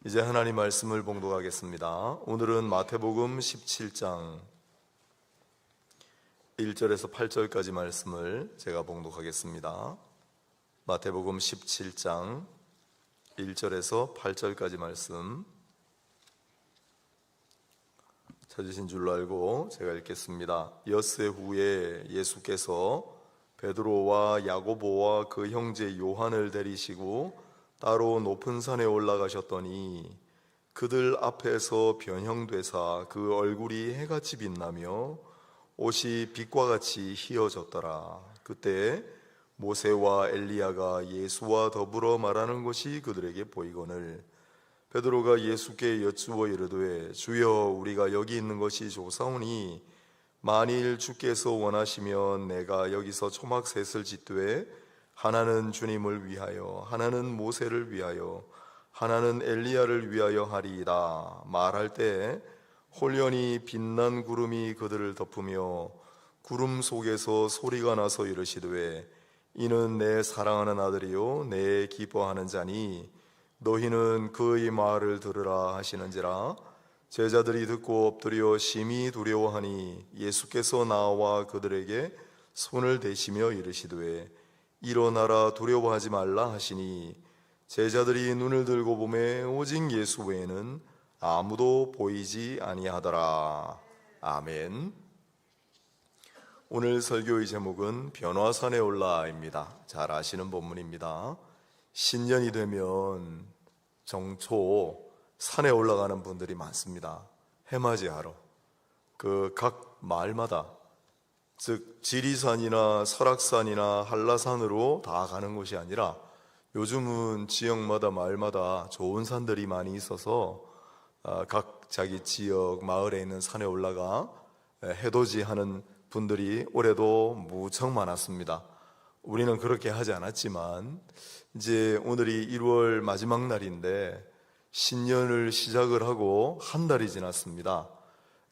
이제 하나님 말씀을 봉독하겠습니다. 오늘은 마태복음 17장 1절에서 8절까지 말씀을 제가 봉독하겠습니다. 마태복음 17장 1절에서 8절까지 말씀 찾으신 줄로 알고 제가 읽겠습니다. 엿새 후에 예수께서 베드로와 야고보와 그 형제 요한을 데리시고 따로 높은 산에 올라가셨더니 그들 앞에서 변형되사 그 얼굴이 해같이 빛나며 옷이 빛과 같이 희어졌더라. 그때 모세와 엘리야가 예수와 더불어 말하는 것이 그들에게 보이거늘 베드로가 예수께 여쭈어 이르되 주여 우리가 여기 있는 것이 좋사오니 만일 주께서 원하시면 내가 여기서 초막 셋을 짓되 하나는 주님을 위하여 하나는 모세를 위하여 하나는 엘리야를 위하여 하리이다 말할 때 홀연히 빛난 구름이 그들을 덮으며 구름 속에서 소리가 나서 이르시되 이는 내 사랑하는 아들이요 내 기뻐하는 자니 너희는 그의 말을 들으라 하시는지라. 제자들이 듣고 엎드려 심히 두려워하니 예수께서 나와 그들에게 손을 대시며 이르시되 일어나라 두려워하지 말라 하시니 제자들이 눈을 들고 보매 오직 예수 외에는 아무도 보이지 아니하더라. 아멘. 오늘 설교의 제목은 변화산에 올라입니다. 잘 아시는 본문입니다. 신년이 되면 정초 산에 올라가는 분들이 많습니다. 해맞이하러 그 각 마을마다 즉 지리산이나 설악산이나 한라산으로 다 가는 것이 아니라 요즘은 지역마다 마을마다 좋은 산들이 많이 있어서 각 자기 지역 마을에 있는 산에 올라가 해돋이하는 분들이 올해도 무척 많았습니다. 우리는 그렇게 하지 않았지만 이제 오늘이 1월 마지막 날인데 신년을 시작을 하고 한 달이 지났습니다.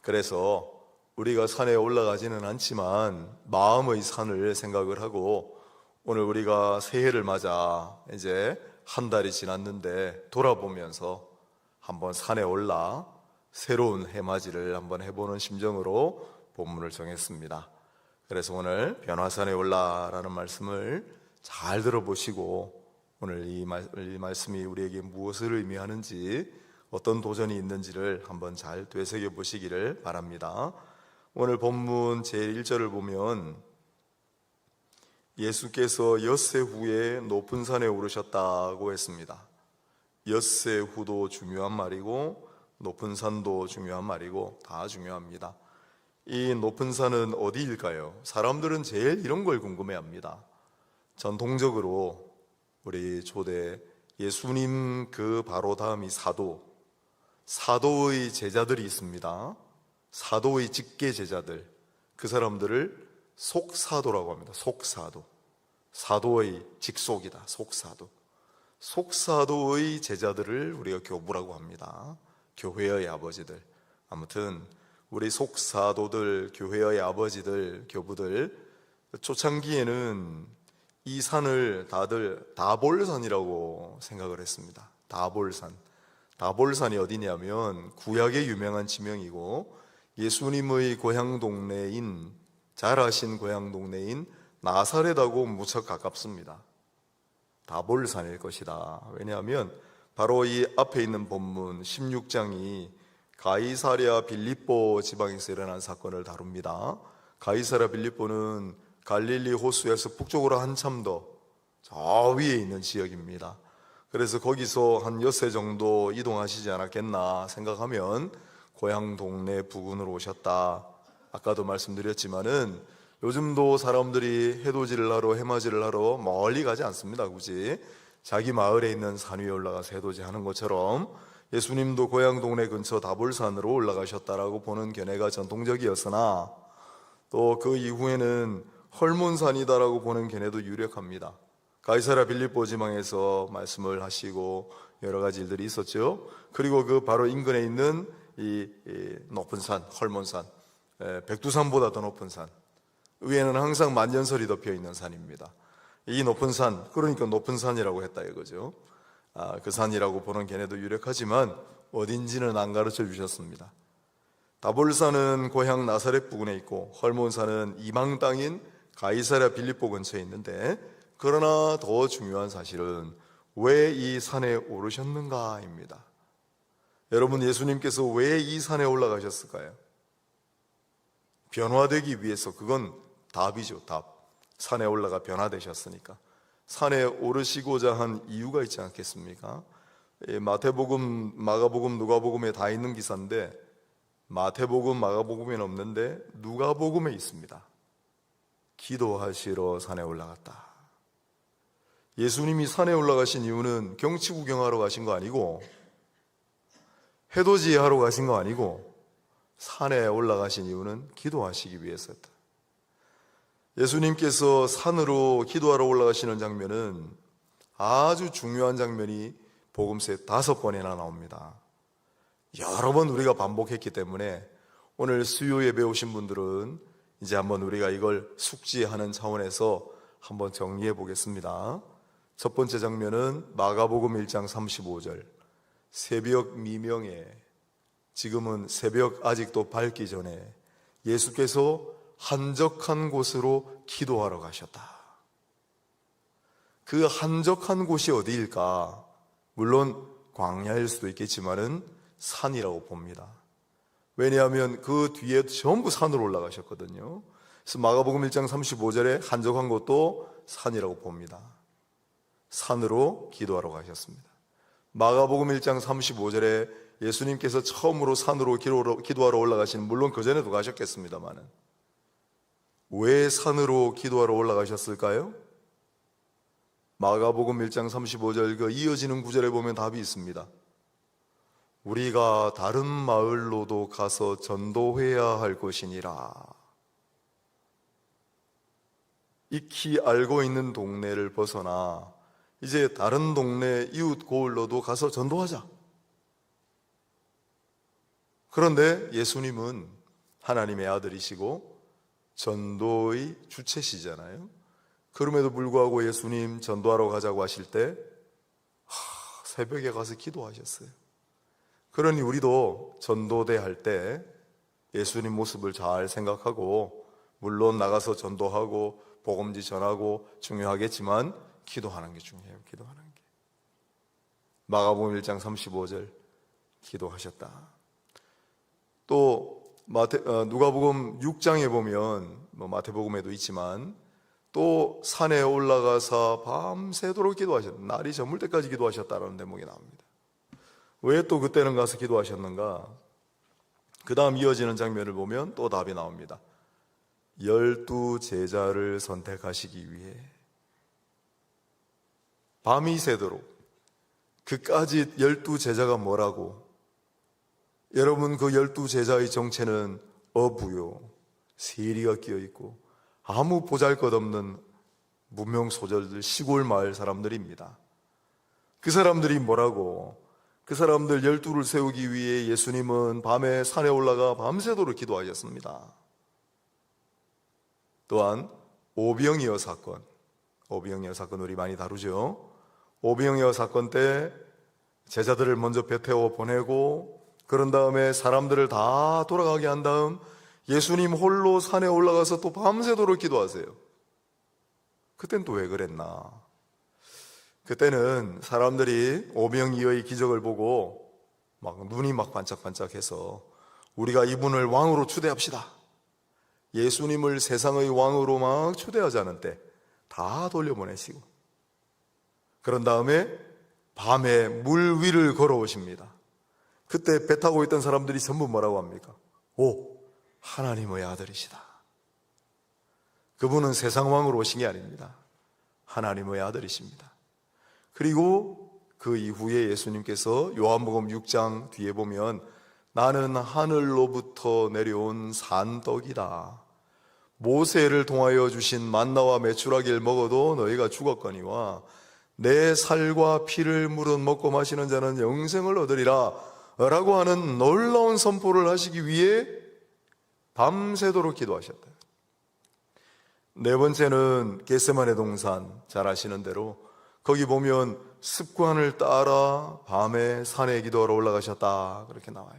그래서 우리가 산에 올라가지는 않지만 마음의 산을 생각을 하고 오늘 우리가 새해를 맞아 이제 한 달이 지났는데 돌아보면서 한번 산에 올라 새로운 해맞이를 한번 해보는 심정으로 본문을 정했습니다. 그래서 오늘 변화산에 올라라는 말씀을 잘 들어보시고 오늘 이 말씀이 우리에게 무엇을 의미하는지 어떤 도전이 있는지를 한번 잘 되새겨 보시기를 바랍니다. 오늘 본문 제1절을 보면 예수께서 엿새 후에 높은 산에 오르셨다고 했습니다. 엿새 후도 중요한 말이고 높은 산도 중요한 말이고 다 중요합니다. 이 높은 산은 어디일까요? 사람들은 제일 이런 걸 궁금해합니다. 전통적으로 우리 조대 예수님 그 바로 다음이 사도의 제자들이 있습니다. 사도의 직계 제자들, 그 사람들을 속사도라고 합니다. 속사도, 사도의 직속이다. 속사도의 제자들을 우리가 교부라고 합니다. 교회의 아버지들. 아무튼 우리 속사도들, 교회의 아버지들, 교부들, 초창기에는 이 산을 다들 다볼산이라고 생각을 했습니다. 다볼산이 어디냐면 구약의 유명한 지명이고 예수님의 고향 동네인, 잘 아신 고향 동네인 나사렛하고 무척 가깝습니다. 다볼산일 것이다. 왜냐하면 바로 이 앞에 있는 본문 16장이 가이사랴 빌립보 지방에서 일어난 사건을 다룹니다. 가이사랴 빌립보는 갈릴리 호수에서 북쪽으로 한참 더 저 위에 있는 지역입니다. 그래서 거기서 한 엿새 정도 이동하시지 않았겠나 생각하면 고향 동네 부근으로 오셨다. 아까도 말씀드렸지만은 요즘도 사람들이 해돋이를 하러 해맞이를 하러 멀리 가지 않습니다. 굳이 자기 마을에 있는 산 위에 올라가서 해돋이 하는 것처럼 예수님도 고향 동네 근처 다볼산으로 올라가셨다라고 보는 견해가 전통적이었으나 또 그 이후에는 헐몬산이다라고 보는 견해도 유력합니다. 가이사랴 빌립보 지방에서 말씀을 하시고 여러 가지 일들이 있었죠. 그리고 그 바로 인근에 있는 이 높은 산, 헐몬산, 백두산보다 더 높은 산, 위에는 항상 만년설이 덮여 있는 산입니다. 이 높은 산, 그러니까 높은 산이라고 했다 이거죠. 그 산이라고 보는 견해도 유력하지만 어딘지는 안 가르쳐 주셨습니다. 다볼산은 고향 나사렛 부근에 있고 헐몬산은 이방 땅인 가이사랴 빌립보 근처에 있는데, 그러나 더 중요한 사실은 왜 이 산에 오르셨는가입니다. 여러분, 예수님께서 왜 이 산에 올라가셨을까요? 변화되기 위해서. 그건 답이죠, 답. 산에 올라가 변화되셨으니까. 산에 오르시고자 한 이유가 있지 않겠습니까? 마태복음, 마가복음, 누가복음에 다 있는 기사인데 마태복음, 마가복음에는 없는데 누가복음에 있습니다. 기도하시러 산에 올라갔다. 예수님이 산에 올라가신 이유는 경치 구경하러 가신 거 아니고, 해돋이하러 가신 거 아니고, 산에 올라가신 이유는 기도하시기 위해서였다. 예수님께서 산으로 기도하러 올라가시는 장면은 아주 중요한 장면이 복음서에 5번이나 나옵니다. 여러 번 우리가 반복했기 때문에 오늘 수요 예배 오신 분들은 이제 한번 우리가 이걸 숙지하는 차원에서 한번 정리해 보겠습니다. 첫 번째 장면은 마가복음 1장 35절. 새벽 미명에, 지금은 새벽 아직도 밝기 전에 예수께서 한적한 곳으로 기도하러 가셨다. 그 한적한 곳이 어디일까? 물론 광야일 수도 있겠지만은 산이라고 봅니다. 왜냐하면 그 뒤에 전부 산으로 올라가셨거든요. 그래서 마가복음 1장 35절에 한적한 곳도 산이라고 봅니다. 산으로 기도하러 가셨습니다. 마가복음 1장 35절에 예수님께서 처음으로 산으로 기도하러 올라가시는, 물론 그전에도 가셨겠습니다만은, 왜 산으로 기도하러 올라가셨을까요? 마가복음 1장 35절 그 이어지는 구절에 보면 답이 있습니다. 우리가 다른 마을로도 가서 전도해야 할 것이니라. 익히 알고 있는 동네를 벗어나 이제 다른 동네 이웃 고을로도 가서 전도하자. 그런데 예수님은 하나님의 아들이시고 전도의 주체시잖아요. 그럼에도 불구하고 예수님 전도하러 가자고 하실 때 새벽에 가서 기도하셨어요. 그러니 우리도 전도대 할 때 예수님 모습을 잘 생각하고, 물론 나가서 전도하고 복음지 전하고 중요하겠지만 기도하는 게 중요해요. 기도하는 게. 마가복음 1장 35절 기도하셨다. 또 누가복음 6장에 보면, 마태복음에도 있지만 또 산에 올라가서 밤새도록 기도하셨다. 날이 저물 때까지 기도하셨다라는 대목이 나옵니다. 왜 또 그때는 가서 기도하셨는가? 그 다음 이어지는 장면을 보면 또 답이 나옵니다. 12 제자를 선택하시기 위해 밤이 새도록. 그까지 12 제자가 뭐라고? 여러분, 그 12 제자의 정체는 어부요, 세리가 끼어있고 아무 보잘것없는 무명소절들, 시골 마을 사람들입니다. 그 사람들이 뭐라고? 그 사람들 12를 세우기 위해 예수님은 밤에 산에 올라가 밤새도록 기도하셨습니다. 또한 오병이어 사건, 오병이어 사건 우리 많이 다루죠. 오병이어 사건 때 제자들을 먼저 배 태워 보내고, 그런 다음에 사람들을 다 돌아가게 한 다음 예수님 홀로 산에 올라가서 또 밤새도록 기도하세요. 그땐 또 왜 그랬나? 그때는 사람들이 오병이어의 기적을 보고 막 눈이 막 반짝반짝해서 우리가 이분을 왕으로 추대합시다, 예수님을 세상의 왕으로 막 추대하자는 때 다 돌려보내시고, 그런 다음에 밤에 물 위를 걸어오십니다. 그때 배 타고 있던 사람들이 전부 뭐라고 합니까? 오, 하나님의 아들이시다. 그분은 세상 왕으로 오신 게 아닙니다. 하나님의 아들이십니다. 그리고 그 이후에 예수님께서 요한복음 6장 뒤에 보면 나는 하늘로부터 내려온 산떡이다. 모세를 통하여 주신 만나와 메추라기를 먹어도 너희가 죽었거니와 내 살과 피를 물은 먹고 마시는 자는 영생을 얻으리라 라고 하는 놀라운 선포를 하시기 위해 밤새도록 기도하셨다. 네 번째는 겟세마네 동산, 잘 아시는 대로 거기 보면 습관을 따라 밤에 산에 기도하러 올라가셨다, 그렇게 나와요.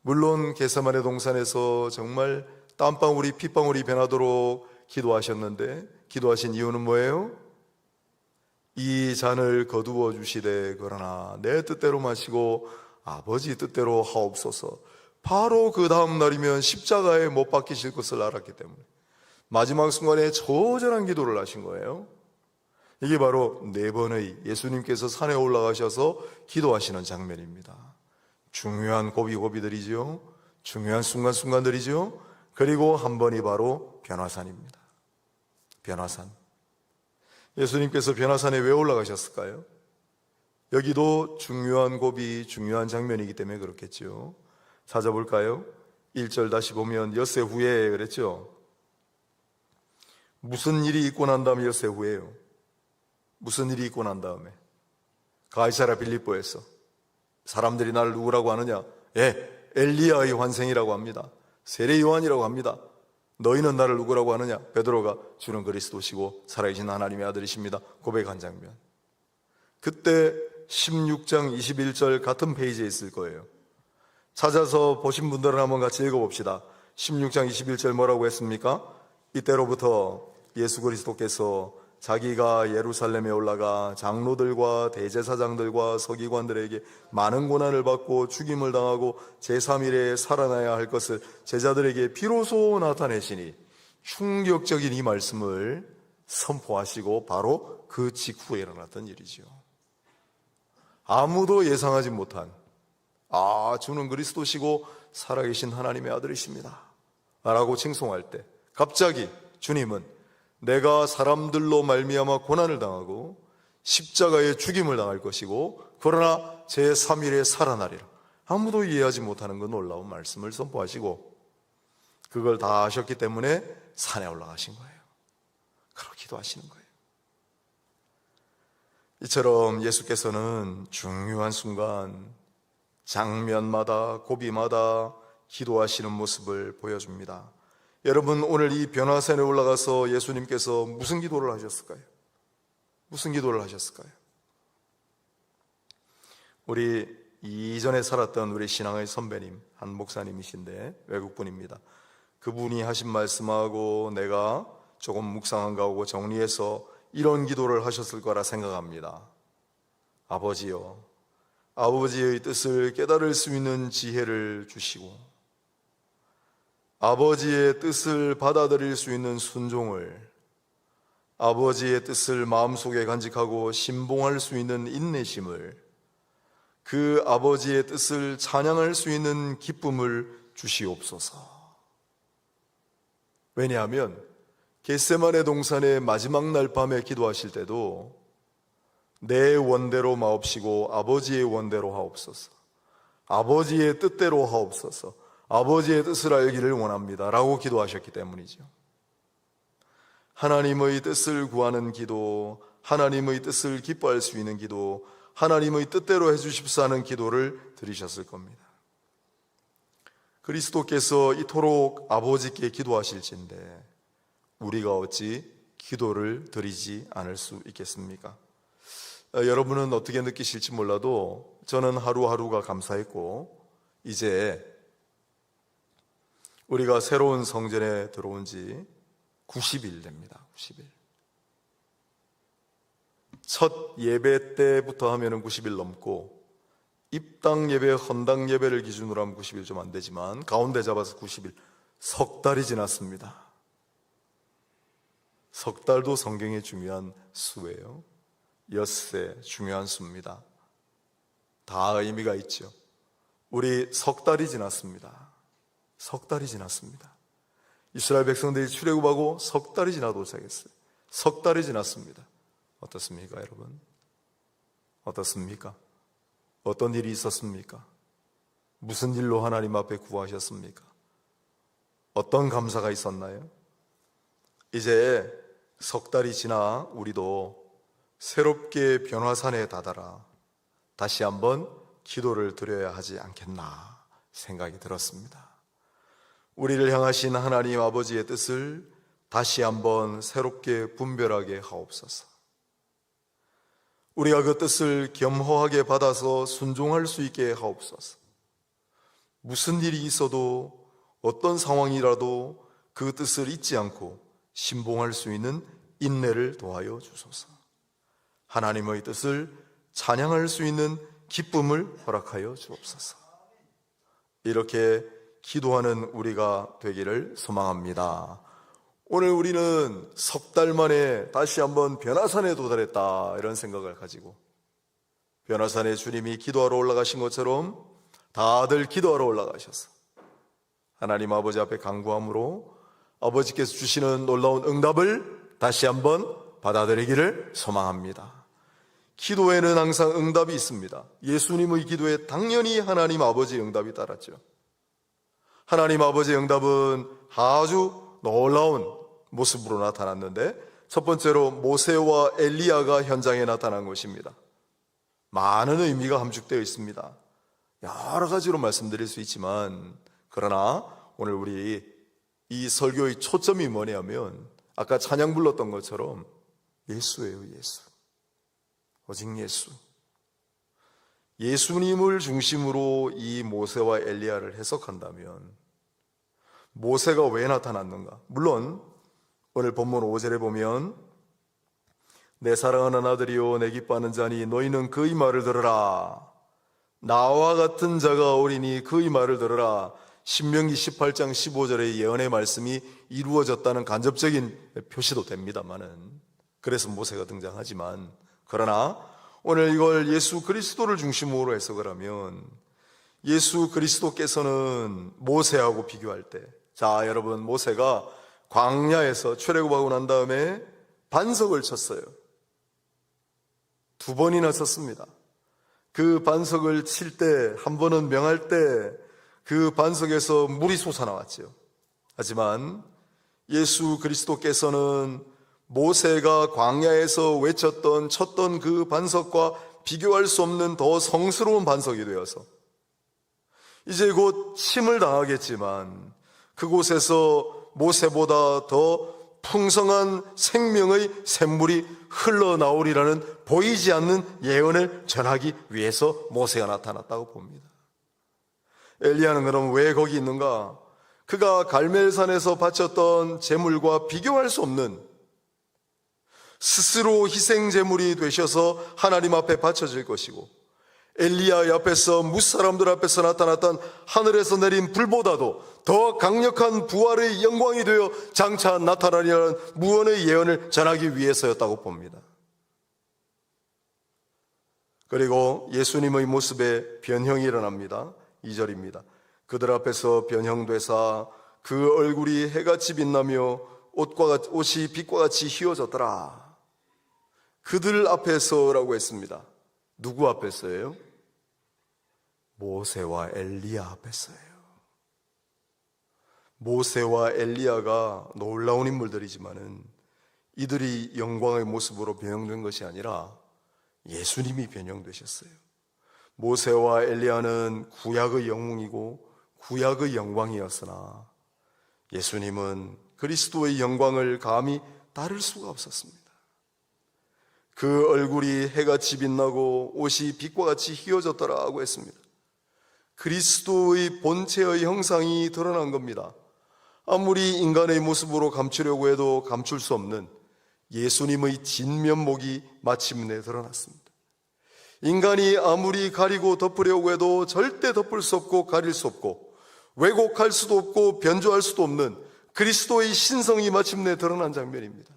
물론 겟세마네 동산에서 정말 땀방울이 핏방울이 변하도록 기도하셨는데, 기도하신 이유는 뭐예요? 이 잔을 거두어 주시되 그러나 내 뜻대로 마시고 아버지 뜻대로 하옵소서. 바로 그 다음 날이면 십자가에 못 박히실 것을 알았기 때문에 마지막 순간에 처절한 기도를 하신 거예요. 이게 바로 네 번의 예수님께서 산에 올라가셔서 기도하시는 장면입니다. 중요한 고비고비들이죠. 중요한 순간순간들이죠. 그리고 한 번이 바로 변화산입니다. 변화산. 예수님께서 변화산에 왜 올라가셨을까요? 여기도 중요한 고비, 중요한 장면이기 때문에 그렇겠죠. 찾아볼까요? 1절 다시 보면 엿새 후에 그랬죠. 무슨 일이 있고 난 다음에 엿새 후에요. 무슨 일이 있고 난 다음에 가이사랴 빌립보에서 사람들이 나를 누구라고 하느냐? 엘리야의 환생이라고 합니다. 세례 요한이라고 합니다. 너희는 나를 누구라고 하느냐? 베드로가 주는 그리스도시고 살아계신 하나님의 아들이십니다, 고백한 장면. 그때 16장 21절 같은 페이지에 있을 거예요. 찾아서 보신 분들은 한번 같이 읽어봅시다. 16장 21절 뭐라고 했습니까? 이때로부터 예수 그리스도께서 자기가 예루살렘에 올라가 장로들과 대제사장들과 서기관들에게 많은 고난을 받고 죽임을 당하고 제3일에 살아나야 할 것을 제자들에게 비로소 나타내시니, 충격적인 이 말씀을 선포하시고 바로 그 직후에 일어났던 일이죠. 아무도 예상하지 못한, 주는 그리스도시고 살아계신 하나님의 아들이십니다 라고 칭송할 때 갑자기 주님은 내가 사람들로 말미암아 고난을 당하고 십자가에 죽임을 당할 것이고 그러나 제3일에 살아나리라, 아무도 이해하지 못하는 그 놀라운 말씀을 선포하시고 그걸 다 아셨기 때문에 산에 올라가신 거예요. 그렇게 기도하시는 거예요. 이처럼 예수께서는 중요한 순간 장면마다 고비마다 기도하시는 모습을 보여줍니다. 여러분, 오늘 이 변화산에 올라가서 예수님께서 무슨 기도를 하셨을까요? 무슨 기도를 하셨을까요? 우리 이전에 살았던 우리 신앙의 선배님, 한 목사님이신데 외국분입니다. 그분이 하신 말씀하고 내가 조금 묵상한 거하고 정리해서 이런 기도를 하셨을 거라 생각합니다. 아버지요, 아버지의 뜻을 깨달을 수 있는 지혜를 주시고 아버지의 뜻을 받아들일 수 있는 순종을, 아버지의 뜻을 마음속에 간직하고 신봉할 수 있는 인내심을, 그 아버지의 뜻을 찬양할 수 있는 기쁨을 주시옵소서. 왜냐하면 겟세마네 동산의 마지막 날 밤에 기도하실 때도 내 원대로 마옵시고 아버지의 원대로 하옵소서, 아버지의 뜻대로 하옵소서, 아버지의 뜻을 알기를 원합니다 라고 기도하셨기 때문이죠. 하나님의 뜻을 구하는 기도, 하나님의 뜻을 기뻐할 수 있는 기도, 하나님의 뜻대로 해주십사 하는 기도를 드리셨을 겁니다. 그리스도께서 이토록 아버지께 기도하실진데 우리가 어찌 기도를 드리지 않을 수 있겠습니까? 여러분은 어떻게 느끼실지 몰라도 저는 하루하루가 감사했고, 이제 우리가 새로운 성전에 들어온 지 90일 됩니다. 90일. 첫 예배 때부터 하면은 90일 넘고, 입당 예배, 헌당 예배를 기준으로 하면 90일 좀 안 되지만 가운데 잡아서 90일, 석 달이 지났습니다. 석 달도 성경에 중요한 수예요. 엿새 중요한 수입니다. 다 의미가 있죠. 우리 석 달이 지났습니다. 석 달이 지났습니다. 이스라엘 백성들이 출애굽하고 석 달이 지나도 도착했어요. 석 달이 지났습니다. 어떻습니까, 여러분? 어떻습니까? 어떤 일이 있었습니까? 무슨 일로 하나님 앞에 구하셨습니까? 어떤 감사가 있었나요? 이제 석 달이 지나 우리도 새롭게 변화산에 다다라 다시 한번 기도를 드려야 하지 않겠나 생각이 들었습니다. 우리를 향하신 하나님 아버지의 뜻을 다시 한번 새롭게 분별하게 하옵소서. 우리가 그 뜻을 겸허하게 받아서 순종할 수 있게 하옵소서. 무슨 일이 있어도 어떤 상황이라도 그 뜻을 잊지 않고 신봉할 수 있는 인내를 도하여 주소서. 하나님의 뜻을 찬양할 수 있는 기쁨을 허락하여 주옵소서. 이렇게 기도하는 우리가 되기를 소망합니다. 오늘 우리는 석 달 만에 다시 한번 변화산에 도달했다, 이런 생각을 가지고, 변화산에 주님이 기도하러 올라가신 것처럼 다들 기도하러 올라가셔서 하나님 아버지 앞에 간구함으로 아버지께서 주시는 놀라운 응답을 다시 한번 받아들이기를 소망합니다. 기도에는 항상 응답이 있습니다. 예수님의 기도에 당연히 하나님 아버지의 응답이 따랐죠. 하나님 아버지의 응답은 아주 놀라운 모습으로 나타났는데, 첫 번째로 모세와 엘리야가 현장에 나타난 것입니다. 많은 의미가 함축되어 있습니다. 여러 가지로 말씀드릴 수 있지만, 그러나 오늘 우리 이 설교의 초점이 뭐냐면 아까 찬양 불렀던 것처럼 예수예요. 예수. 오직 예수. 예수님을 중심으로 이 모세와 엘리야를 해석한다면 모세가 왜 나타났는가? 물론 오늘 본문 5절에 보면 내 사랑하는 아들이요 내 기뻐하는 자니 너희는 그의 말을 들으라. 나와 같은 자가 오리니 그의 말을 들으라. 신명기 18장 15절의 예언의 말씀이 이루어졌다는 간접적인 표시도 됩니다만은, 그래서 모세가 등장하지만, 그러나 오늘 이걸 예수 그리스도를 중심으로 해석을 하면 예수 그리스도께서는 모세하고 비교할 때, 자 여러분, 모세가 광야에서 출애굽하고 난 다음에 반석을 쳤어요. 2번이나 쳤습니다. 그 반석을 칠 때, 한 번은 명할 때 그 반석에서 물이 솟아나왔죠. 하지만 예수 그리스도께서는 모세가 광야에서 외쳤던 쳤던 그 반석과 비교할 수 없는 더 성스러운 반석이 되어서 이제 곧 침을 당하겠지만 그곳에서 모세보다 더 풍성한 생명의 샘물이 흘러나오리라는 보이지 않는 예언을 전하기 위해서 모세가 나타났다고 봅니다. 엘리야는 그럼 왜 거기 있는가? 그가 갈멜산에서 바쳤던 제물과 비교할 수 없는 스스로 희생 제물이 되셔서 하나님 앞에 바쳐질 것이고, 엘리야 앞에서 무사람들 앞에서 나타났던 하늘에서 내린 불보다도 더 강력한 부활의 영광이 되어 장차 나타나리라는 무언의 예언을 전하기 위해서였다고 봅니다. 그리고 예수님의 모습에 변형이 일어납니다. 2절입니다. 그들 앞에서 변형되사 그 얼굴이 해같이 빛나며 옷이 빛과 같이 휘어졌더라. 그들 앞에서라고 했습니다. 누구 앞에서예요? 모세와 엘리야 앞에서예요. 모세와 엘리야가 놀라운 인물들이지만은 이들이 영광의 모습으로 변형된 것이 아니라 예수님이 변형되셨어요. 모세와 엘리야는 구약의 영웅이고 구약의 영광이었으나 예수님은 그리스도의 영광을 감히 따를 수가 없었습니다. 그 얼굴이 해같이 빛나고 옷이 빛과 같이 휘어졌더라고 했습니다. 그리스도의 본체의 형상이 드러난 겁니다. 아무리 인간의 모습으로 감추려고 해도 감출 수 없는 예수님의 진면목이 마침내 드러났습니다. 인간이 아무리 가리고 덮으려고 해도 절대 덮을 수 없고 가릴 수 없고 왜곡할 수도 없고 변조할 수도 없는 그리스도의 신성이 마침내 드러난 장면입니다.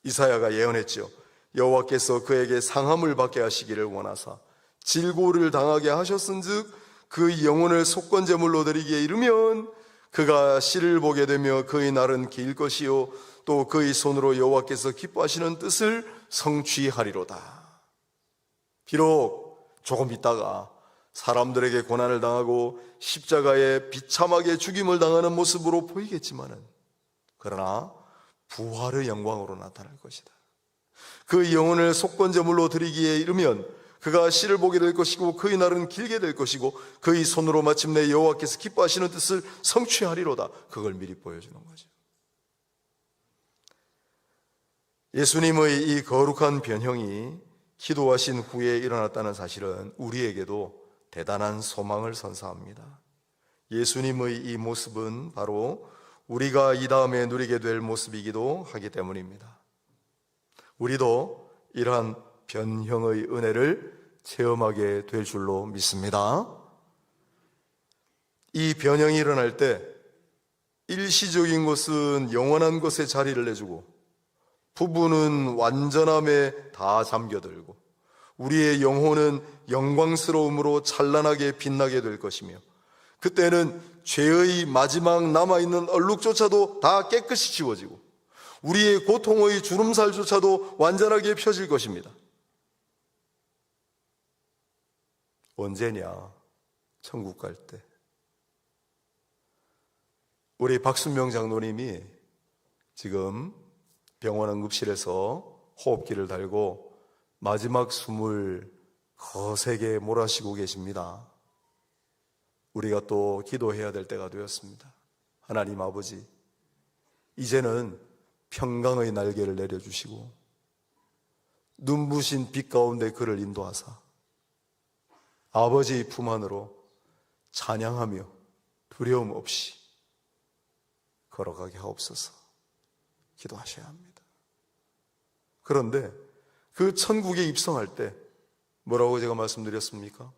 이사야가 예언했죠. 여호와께서 그에게 상함을 받게 하시기를 원하사 질고를 당하게 하셨은즉 그 영혼을 속건제물로 드리기에 이르면 그가 씨를 보게 되며 그의 날은 길 것이요 또 그의 손으로 여호와께서 기뻐하시는 뜻을 성취하리로다. 비록 조금 있다가 사람들에게 고난을 당하고 십자가에 비참하게 죽임을 당하는 모습으로 보이겠지만은, 그러나 부활의 영광으로 나타날 것이다. 그 영혼을 속건제물로 드리기에 이르면 그가 씨를 보게 될 것이고 그의 날은 길게 될 것이고 그의 손으로 마침내 여호와께서 기뻐하시는 뜻을 성취하리로다. 그걸 미리 보여주는 거죠. 예수님의 이 거룩한 변형이 기도하신 후에 일어났다는 사실은 우리에게도 대단한 소망을 선사합니다. 예수님의 이 모습은 바로 우리가 이 다음에 누리게 될 모습이기도 하기 때문입니다. 우리도 이러한 변형의 은혜를 체험하게 될 줄로 믿습니다. 이 변형이 일어날 때 일시적인 것은 영원한 것에 자리를 내주고 부부는 완전함에 다 잠겨들고 우리의 영혼은 영광스러움으로 찬란하게 빛나게 될 것이며 그때는 죄의 마지막 남아있는 얼룩조차도 다 깨끗이 지워지고 우리의 고통의 주름살조차도 완전하게 펴질 것입니다. 언제냐? 천국 갈 때. 우리 박순명 장로님이 지금 병원 응급실에서 호흡기를 달고 마지막 숨을 거세게 몰아쉬고 계십니다. 우리가 또 기도해야 될 때가 되었습니다. 하나님 아버지, 이제는 평강의 날개를 내려주시고 눈부신 빛 가운데 그를 인도하사 아버지의 품 안으로 찬양하며 두려움 없이 걸어가게 하옵소서 기도하셔야 합니다. 그런데 그 천국에 입성할 때 뭐라고 제가 말씀드렸습니까?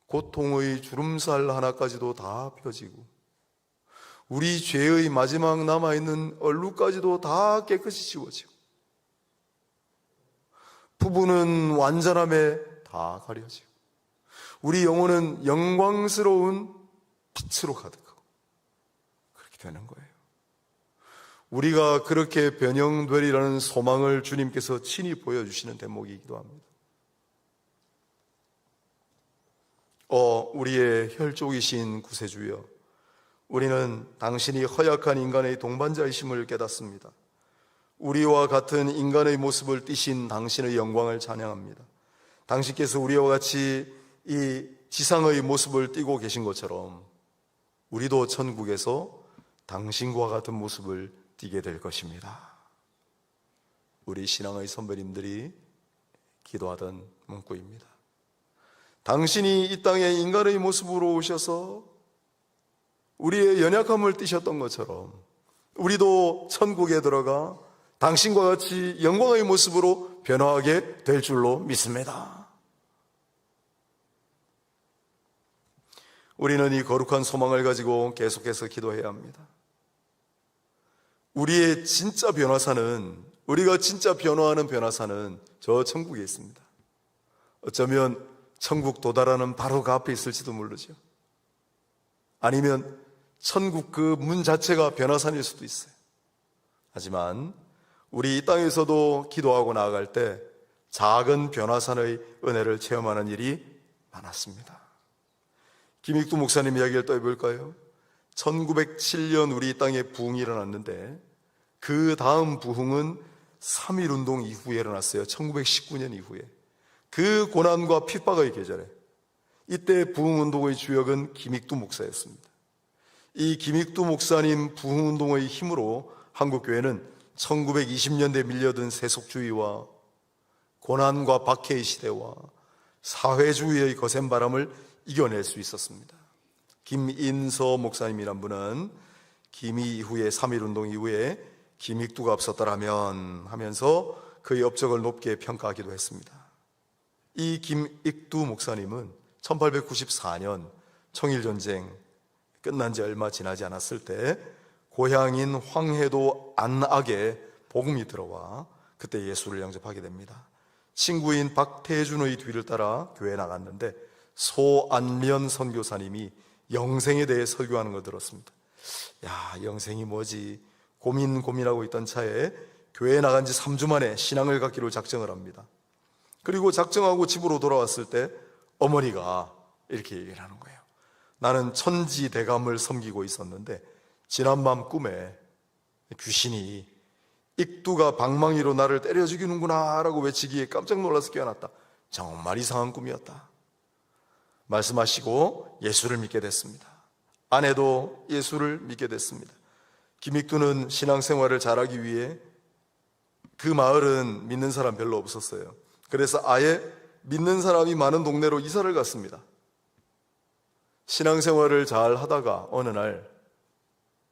고통의 주름살 하나까지도 다 펴지고 우리 죄의 마지막 남아있는 얼룩까지도 다 깨끗이 지워지고 부부는 완전함에 다 가려지고 우리 영혼은 영광스러운 빛으로 가득하고 그렇게 되는 거예요. 우리가 그렇게 변형되리라는 소망을 주님께서 친히 보여주시는 대목이기도 합니다. 우리의 혈족이신 구세주여, 우리는 당신이 허약한 인간의 동반자이심을 깨닫습니다. 우리와 같은 인간의 모습을 띠신 당신의 영광을 찬양합니다. 당신께서 우리와 같이 이 지상의 모습을 띠고 계신 것처럼 우리도 천국에서 당신과 같은 모습을 띠게 될 것입니다. 우리 신앙의 선배님들이 기도하던 문구입니다. 당신이 이 땅에 인간의 모습으로 오셔서 우리의 연약함을 띠셨던 것처럼 우리도 천국에 들어가 당신과 같이 영광의 모습으로 변화하게 될 줄로 믿습니다. 우리는 이 거룩한 소망을 가지고 계속해서 기도해야 합니다. 우리의 진짜 변화사는, 우리가 진짜 변화하는 변화사는 저 천국에 있습니다. 어쩌면 천국 도달하는 바로 그 앞에 있을지도 모르죠. 아니면 천국 그 문 자체가 변화산일 수도 있어요. 하지만 우리 이 땅에서도 기도하고 나아갈 때 작은 변화산의 은혜를 체험하는 일이 많았습니다. 김익두 목사님 이야기를 또 해볼까요? 1907년 우리 이 땅에 부흥이 일어났는데 그 다음 부흥은 3.1운동 이후에 일어났어요. 1919년 이후에. 그 고난과 핍박의 계절에 이때 부흥운동의 주역은 김익두 목사였습니다. 이 김익두 목사님 부흥운동의 힘으로 한국교회는 1920년대 밀려든 세속주의와 고난과 박해의 시대와 사회주의의 거센 바람을 이겨낼 수 있었습니다. 김인서 목사님이란 분은 김이 이후에 3.1운동 이후에 김익두가 앞섰더라면 하면서 그의 업적을 높게 평가하기도 했습니다. 이 김익두 목사님은 1894년 청일전쟁 끝난 지 얼마 지나지 않았을 때 고향인 황해도 안악에 복음이 들어와 그때 예수를 영접하게 됩니다. 친구인 박태준의 뒤를 따라 교회에 나갔는데 소안면 선교사님이 영생에 대해 설교하는 걸 들었습니다. 야, 영생이 뭐지? 고민하고 있던 차에 교회에 나간 지 3주 만에 신앙을 갖기로 작정을 합니다. 그리고 작정하고 집으로 돌아왔을 때 어머니가 이렇게 얘기를 하는 거예요. 나는 천지대감을 섬기고 있었는데 지난밤 꿈에 귀신이 익두가 방망이로 나를 때려 죽이는구나 라고 외치기에 깜짝 놀라서 깨어났다. 정말 이상한 꿈이었다. 말씀하시고 예수를 믿게 됐습니다. 아내도 예수를 믿게 됐습니다. 김익두는 신앙생활을 잘하기 위해 그 마을은 믿는 사람 별로 없었어요. 그래서 아예 믿는 사람이 많은 동네로 이사를 갔습니다. 신앙생활을 잘 하다가 어느 날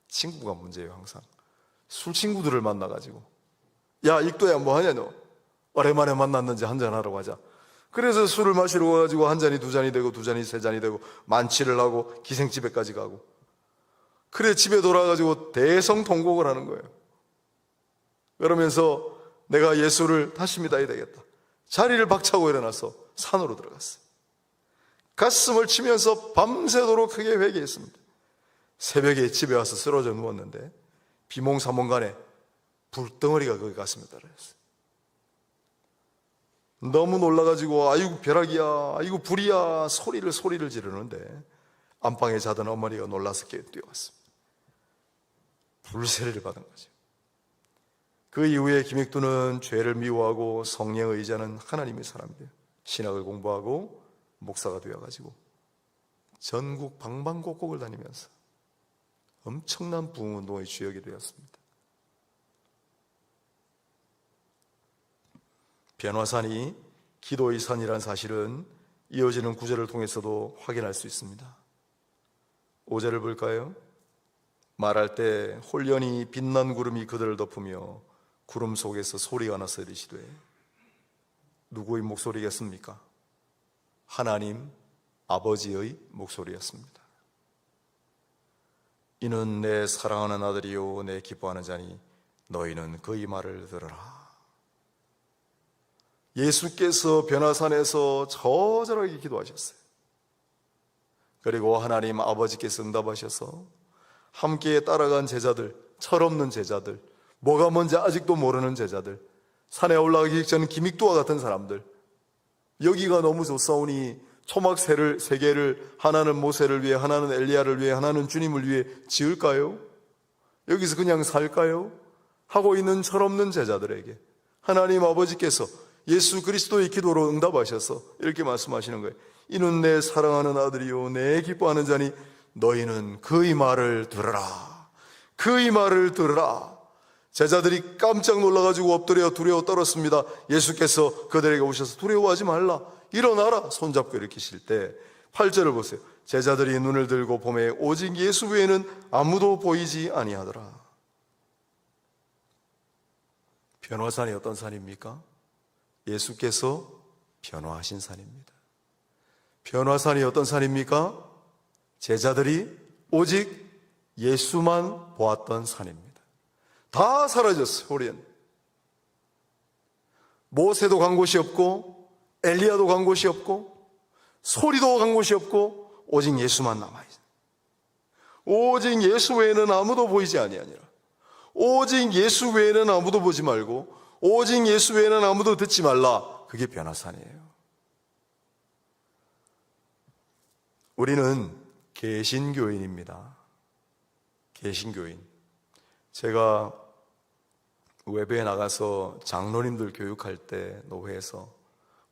친구가 문제예요. 항상 술 친구들을 만나가지고, 야 익도야 뭐하냐 너, 오랜만에 만났는지 한잔하러 가자. 그래서 술을 마시러 가가지고 한 잔이 두 잔이 되고 두 잔이 세 잔이 되고 만취를 하고 기생집에까지 가고, 그래 집에 돌아가지고 대성통곡을 하는 거예요. 그러면서 내가 예수를 다시 믿어야 되겠다. 자리를 박차고 일어나서 산으로 들어갔어요. 가슴을 치면서 밤새도록 크게 회개했습니다. 새벽에 집에 와서 쓰러져 누웠는데 비몽사몽간에 불덩어리가 거기 가슴에 떨어졌어요. 너무 놀라가지고 아이고 벼락이야, 아이고 불이야 소리를 지르는데 안방에 자던 어머니가 놀라서 뛰어왔습니다. 불세례를 받은 거죠. 그 이후에 김익두는 죄를 미워하고 성령의 의지하는 하나님의 사람이 돼요. 신학을 공부하고 목사가 되어가지고 전국 방방곡곡을 다니면서 엄청난 부흥운동의 주역이 되었습니다. 변화산이 기도의 산이라는 사실은 이어지는 구절을 통해서도 확인할 수 있습니다. 5절을 볼까요? 말할 때 홀연히 빛난 구름이 그들을 덮으며 구름 속에서 소리가 나서 이르시되, 누구의 목소리겠습니까? 하나님 아버지의 목소리였습니다. 이는 내 사랑하는 아들이요 내 기뻐하는 자니 너희는 그의 말을 들으라. 예수께서 변화산에서 처절하게 기도하셨어요. 그리고 하나님 아버지께서 응답하셔서 함께 따라간 제자들, 철없는 제자들, 뭐가 뭔지 아직도 모르는 제자들, 산에 올라가기 전 김익두와 같은 사람들, 여기가 너무 좋사오니 초막 세 개를 하나는 모세를 위해, 하나는 엘리야를 위해, 하나는 주님을 위해 지을까요? 여기서 그냥 살까요? 하고 있는 철없는 제자들에게 하나님 아버지께서 예수 그리스도의 기도로 응답하셔서 이렇게 말씀하시는 거예요. 이는 내 사랑하는 아들이요 내 기뻐하는 자니 너희는 그의 말을 들으라. 그의 말을 들으라. 제자들이 깜짝 놀라가지고 엎드려 두려워 떨었습니다. 예수께서 그들에게 오셔서 두려워하지 말라, 일어나라 손잡고 일으키실 때 8절을 보세요. 제자들이 눈을 들고 보매 오직 예수 외에는 아무도 보이지 아니하더라. 변화산이 어떤 산입니까? 예수께서 변화하신 산입니다. 변화산이 어떤 산입니까? 제자들이 오직 예수만 보았던 산입니다. 다 사라졌어요. 우리는 모세도 간 곳이 없고 엘리야도 간 곳이 없고 소리도 간 곳이 없고 오직 예수만 남아있어요. 오직 예수 외에는 아무도 보이지 아니하니라. 오직 예수 외에는 아무도 보지 말고 오직 예수 외에는 아무도 듣지 말라. 그게 변화산이에요. 우리는 개신교인입니다. 개신교인. 제가 외부에 나가서 장로님들 교육할 때 노회에서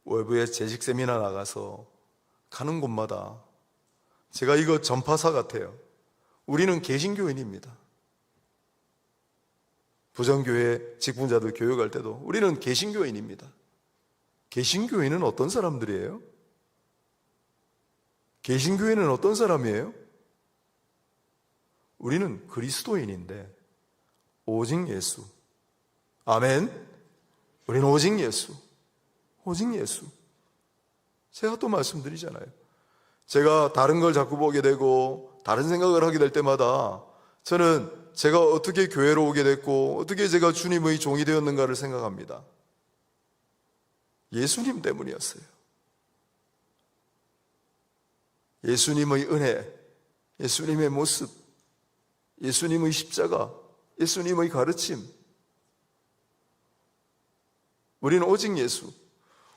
외부에 재직 세미나 나가서 가는 곳마다 제가 이거 전파사 같아요. 우리는 개신교인입니다. 부정교회 직분자들 교육할 때도 우리는 개신교인입니다. 개신교인은 어떤 사람들이에요? 개신교인은 어떤 사람이에요? 우리는 그리스도인인데 오직 예수. 아멘. 우리는 오직 예수. 오직 예수. 제가 또 말씀드리잖아요. 제가 다른 걸 자꾸 보게 되고 다른 생각을 하게 될 때마다 저는 제가 어떻게 교회로 오게 됐고 어떻게 제가 주님의 종이 되었는가를 생각합니다. 예수님 때문이었어요. 예수님의 은혜, 예수님의 모습, 예수님의 십자가, 예수님의 가르침. 우리는 오직 예수.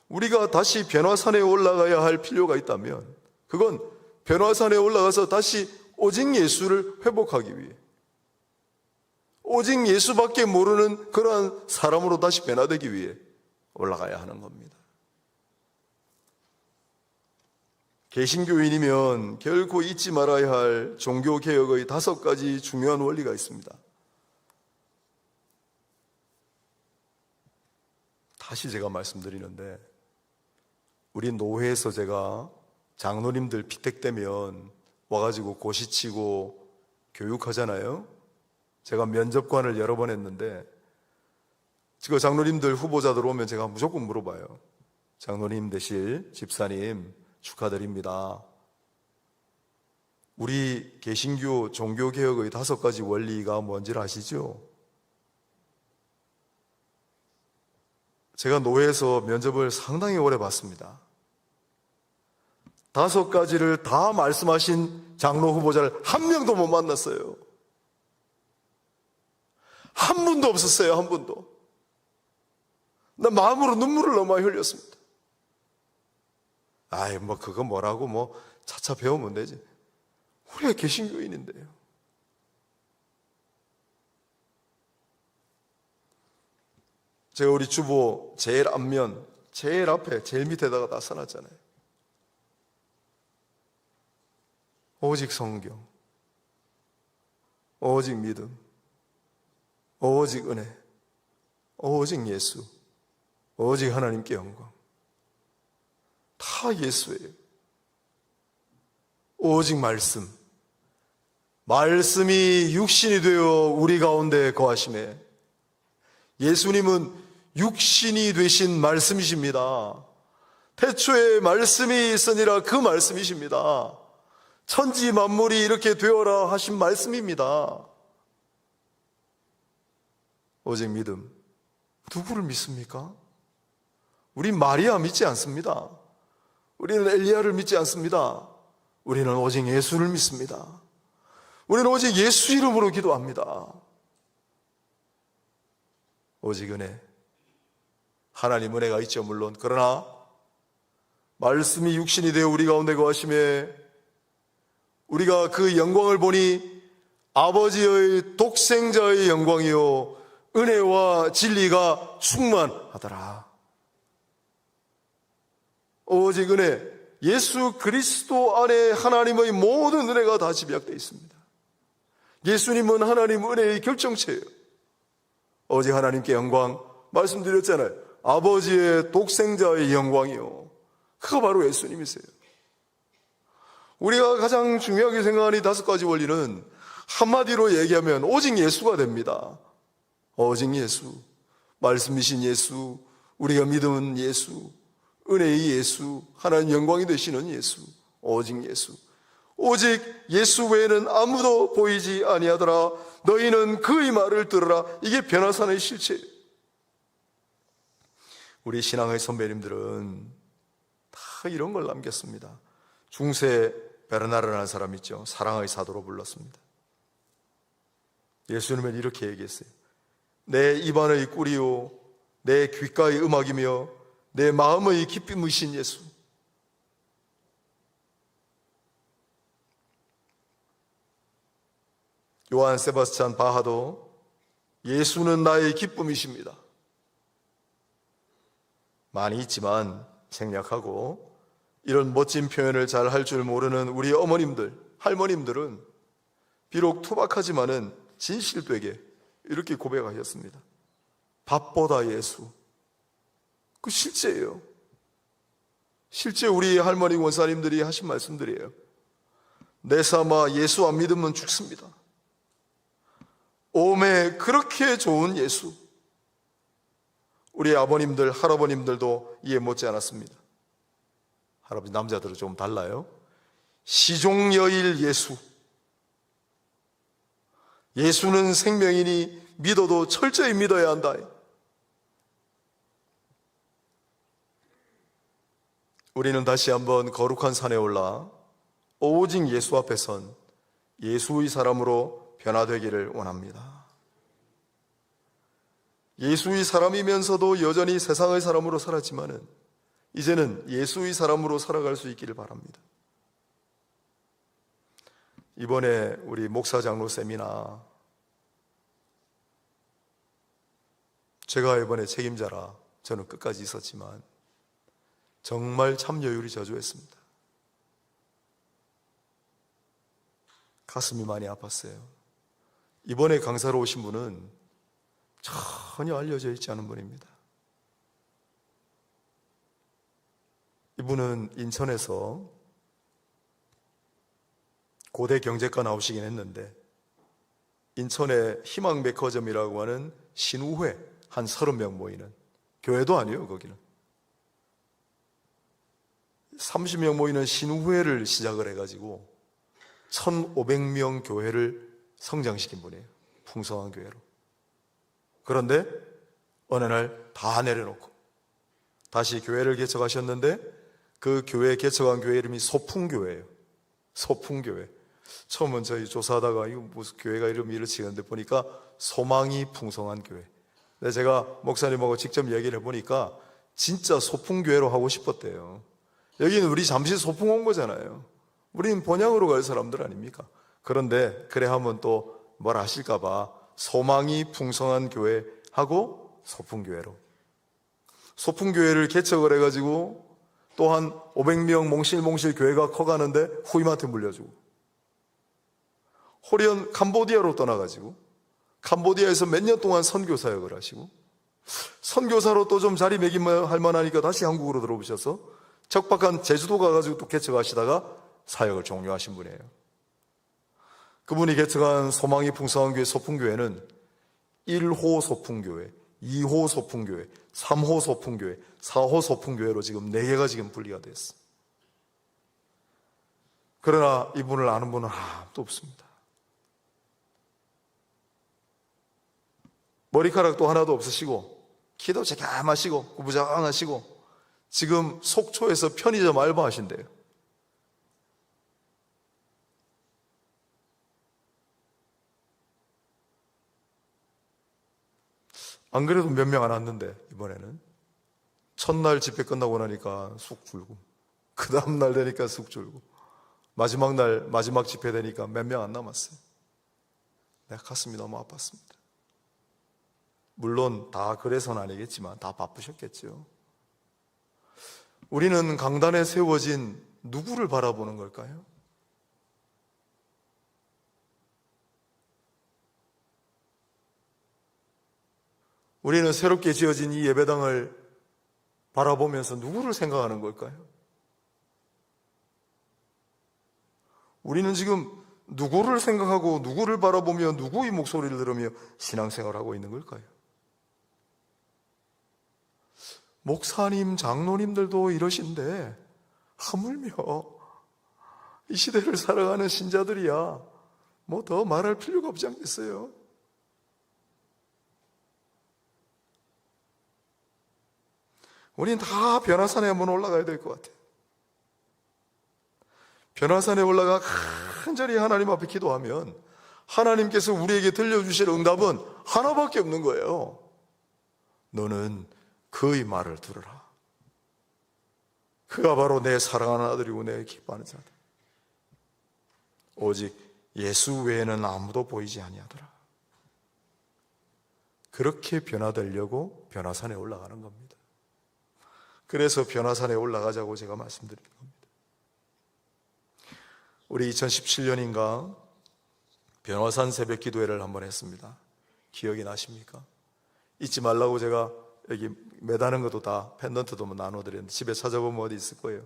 우리가 다시 변화산에 올라가야 할 필요가 있다면 그건 변화산에 올라가서 다시 오직 예수를 회복하기 위해, 오직 예수밖에 모르는 그러한 사람으로 다시 변화되기 위해 올라가야 하는 겁니다. 개신교인이면 결코 잊지 말아야 할 종교개혁의 5가지 중요한 원리가 있습니다. 다시 제가 말씀드리는데, 우리 노회에서 제가 장로님들 피택되면 와가지고 고시치고 교육하잖아요. 제가 면접관을 여러 번 했는데, 지금 장로님들 후보자들 오면 제가 무조건 물어봐요. 장로님 되실 집사님 축하드립니다. 우리 개신교 종교개혁의 5가지 원리가 뭔지를 아시죠? 제가 노회에서 면접을 상당히 오래 봤습니다. 5가지를 다 말씀하신 장로 후보자를 한 명도 못 만났어요. 한 분도 없었어요. 한 분도. 나 마음으로 눈물을 너무 많이 흘렸습니다. 아이, 뭐 그거 뭐라고 뭐 차차 배우면 되지. 우리가 개신교인인데요. 제가 우리 주보 제일 앞면, 제일 앞에, 제일 밑에다가 다 써놨잖아요. 오직 성경, 오직 믿음, 오직 은혜, 오직 예수, 오직 하나님께 영광. 다 예수예요. 오직 말씀. 말씀이 육신이 되어 우리 가운데 거하심에, 예수님은 육신이 되신 말씀이십니다. 태초에 말씀이 있으니라 그 말씀이십니다. 천지 만물이 이렇게 되어라 하신 말씀입니다. 오직 믿음. 누구를 믿습니까? 우린 마리아 믿지 않습니다. 우리는 엘리야를 믿지 않습니다. 우리는 오직 예수를 믿습니다. 우리는 오직 예수 이름으로 기도합니다. 오직 은혜. 하나님 은혜가 있죠, 물론. 그러나 말씀이 육신이 되어 우리 가운데 거하심에 우리가 그 영광을 보니 아버지의 독생자의 영광이요 은혜와 진리가 충만하더라. 오직 은혜. 예수 그리스도 안에 하나님의 모든 은혜가 다 집약되어 있습니다. 예수님은 하나님 은혜의 결정체예요. 어제 하나님께 영광 말씀드렸잖아요. 아버지의 독생자의 영광이요. 그거 바로 예수님이세요. 우리가 가장 중요하게 생각하는 이 5가지 원리는 한마디로 얘기하면 오직 예수가 됩니다. 오직 예수. 말씀이신 예수. 우리가 믿는 예수. 은혜의 예수. 하나님 영광이 되시는 예수. 오직 예수. 오직 예수 외에는 아무도 보이지 아니하더라. 너희는 그의 말을 들으라. 이게 변화산의 실체예요. 우리 신앙의 선배님들은 다 이런 걸 남겼습니다. 중세 베르나르라는 사람 있죠. 사랑의 사도로 불렀습니다. 예수님은 이렇게 얘기했어요. 내 입안의 꿀이요 내 귓가의 음악이며 내 마음의 기쁨이신 예수. 요한 세바스찬 바하도 예수는 나의 기쁨이십니다. 많이 있지만 생략하고 이런 멋진 표현을 잘 할 줄 모르는 우리 어머님들, 할머님들은 비록 투박하지만은 진실되게 이렇게 고백하셨습니다. 밥보다 예수. 그 실제예요. 실제 우리 할머니 원사님들이 하신 말씀들이에요. 내 삼아 예수 안 믿으면 죽습니다. 오메 그렇게 좋은 예수. 우리 아버님들, 할아버님들도 이해 못지 않았습니다. 할아버지 남자들은 좀 달라요. 시종여일 예수. 예수는 생명이니 믿어도 철저히 믿어야 한다. 우리는 다시 한번 거룩한 산에 올라 오직 예수 앞에 선 예수의 사람으로 변화되기를 원합니다. 예수의 사람이면서도 여전히 세상의 사람으로 살았지만은 이제는 예수의 사람으로 살아갈 수 있기를 바랍니다. 이번에 우리 목사 장로 세미나, 제가 이번에 책임자라 저는 끝까지 있었지만 정말 참여율이 저조했습니다. 가슴이 많이 아팠어요. 이번에 강사로 오신 분은 전혀 알려져 있지 않은 분입니다. 이분은 인천에서 고대 경제과 나오시긴 했는데 인천의 희망백화점이라고 하는 신우회 한 30명 모이는 교회도 아니에요. 거기는 30명 모이는 신우회를 시작을 해가지고 1500명 교회를 성장시킨 분이에요. 풍성한 교회로. 그런데 어느 날 다 내려놓고 다시 교회를 개척하셨는데 그 교회 개척한 교회 이름이 소풍교회예요. 소풍교회. 처음은 저희 조사하다가 이거 무슨 교회가 이름이 이렇지 했는데 보니까 소망이 풍성한 교회. 근데 제가 목사님하고 직접 얘기를 해보니까 진짜 소풍교회로 하고 싶었대요. 여기는 우리 잠시 소풍 온 거잖아요. 우리는 본향으로 갈 사람들 아닙니까? 그런데 그래 하면 또 뭘 하실까봐 소망이 풍성한 교회 하고 소풍교회로. 소풍교회를 개척을 해가지고 또한 500명 몽실몽실 교회가 커가는데 후임한테 물려주고 호리언 캄보디아로 떠나가지고 캄보디아에서 몇 년 동안 선교사역을 하시고 선교사로 또 좀 자리매김할 만하니까 다시 한국으로 들어오셔서 적박한 제주도 가가지고 또 개척하시다가 사역을 종료하신 분이에요. 그분이 개척한 소망이 풍성한 교회 소풍교회는 1호 소풍교회, 2호 소풍교회, 3호 소풍교회, 4호 소풍교회로 지금 4개가 지금 분리가 됐어요. 그러나 이분을 아는 분은 아무도 없습니다. 머리카락도 하나도 없으시고 키도 재까마시고 구부장하시고 지금 속초에서 편의점 알바하신대요. 안 그래도 몇 명 안 왔는데 이번에는 첫날 집회 끝나고 나니까 쑥 줄고 그 다음날 되니까 쑥 줄고 마지막 날 마지막 집회 되니까 몇 명 안 남았어요. 내가 가슴이 너무 아팠습니다. 물론 다 그래서는 아니겠지만 다 바쁘셨겠죠. 우리는 강단에 세워진 누구를 바라보는 걸까요? 우리는 새롭게 지어진 이 예배당을 바라보면서 누구를 생각하는 걸까요? 우리는 지금 누구를 생각하고 누구를 바라보며 누구의 목소리를 들으며 신앙생활을 하고 있는 걸까요? 목사님, 장로님들도 이러신데 하물며 이 시대를 살아가는 신자들이야 뭐 더 말할 필요가 없지 않겠어요? 우린 다 변화산에 한번 올라가야 될 것 같아요. 변화산에 올라가 간절히 하나님 앞에 기도하면 하나님께서 우리에게 들려주실 응답은 하나밖에 없는 거예요. 너는 그의 말을 들으라. 그가 바로 내 사랑하는 아들이고 내 기뻐하는 자다. 오직 예수 외에는 아무도 보이지 아니하더라. 그렇게 변화되려고 변화산에 올라가는 겁니다. 그래서 변화산에 올라가자고 제가 말씀드리는 겁니다. 우리 2017년인가 변화산 새벽 기도회를 한번 했습니다. 기억이 나십니까? 잊지 말라고 제가 여기 매다는 것도 다 펜던트도 나눠드렸는데 집에 찾아보면 어디 있을 거예요.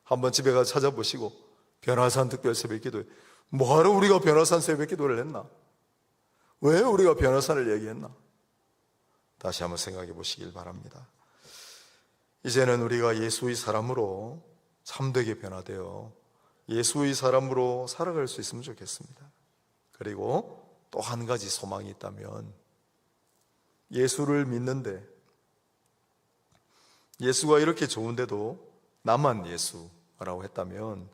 한번 집에 가서 찾아보시고 변화산 특별 새벽 기도회. 뭐하러 우리가 변화산 새벽 기도를 했나? 왜 우리가 변화산을 얘기했나? 다시 한번 생각해 보시길 바랍니다. 이제는 우리가 예수의 사람으로 참되게 변화되어 예수의 사람으로 살아갈 수 있으면 좋겠습니다. 그리고 또 한 가지 소망이 있다면 예수를 믿는데 예수가 이렇게 좋은데도 나만 예수라고 했다면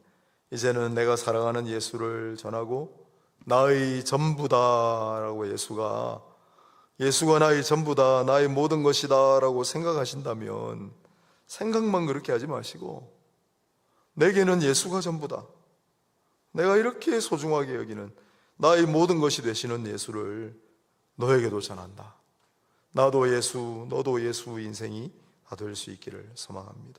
이제는 내가 사랑하는 예수를 전하고 나의 전부다라고 예수가 나의 전부다, 나의 모든 것이다 라고 생각하신다면 생각만 그렇게 하지 마시고 내게는 예수가 전부다, 내가 이렇게 소중하게 여기는 나의 모든 것이 되시는 예수를 너에게도 전한다. 나도 예수, 너도 예수 인생이 다 될 수 있기를 소망합니다.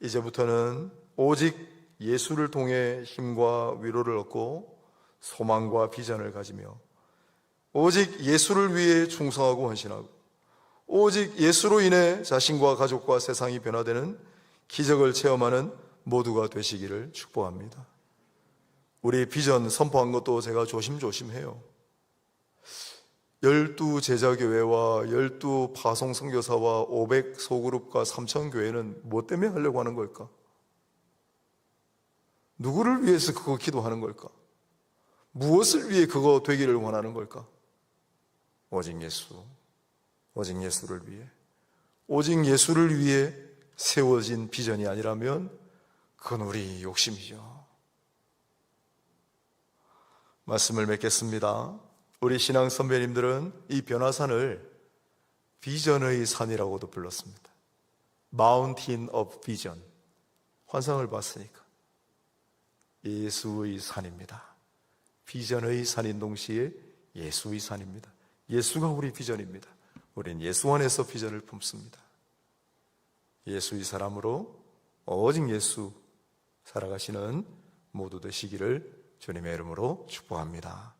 이제부터는 오직 예수를 통해 힘과 위로를 얻고 소망과 비전을 가지며 오직 예수를 위해 충성하고 헌신하고 오직 예수로 인해 자신과 가족과 세상이 변화되는 기적을 체험하는 모두가 되시기를 축복합니다. 우리 비전 선포한 것도 제가 조심해요. 12 제자교회와 12 파송선교사와 500 소그룹과 3000교회는 뭐 때문에 하려고 하는 걸까? 누구를 위해서 그거 기도하는 걸까? 무엇을 위해 그거 되기를 원하는 걸까? 오직 예수, 오직 예수를 위해, 오직 예수를 위해 세워진 비전이 아니라면 그건 우리 욕심이죠. 말씀을 맺겠습니다. 우리 신앙 선배님들은 이 변화산을 비전의 산이라고도 불렀습니다. Mountain of Vision. 환상을 봤으니까 예수의 산입니다. 비전의 산인 동시에 예수의 산입니다. 예수가 우리 비전입니다. 우린 예수 안에서 비전을 품습니다. 예수의 사람으로 오직 예수 살아가시는 모두 되시기를 주님의 이름으로 축복합니다.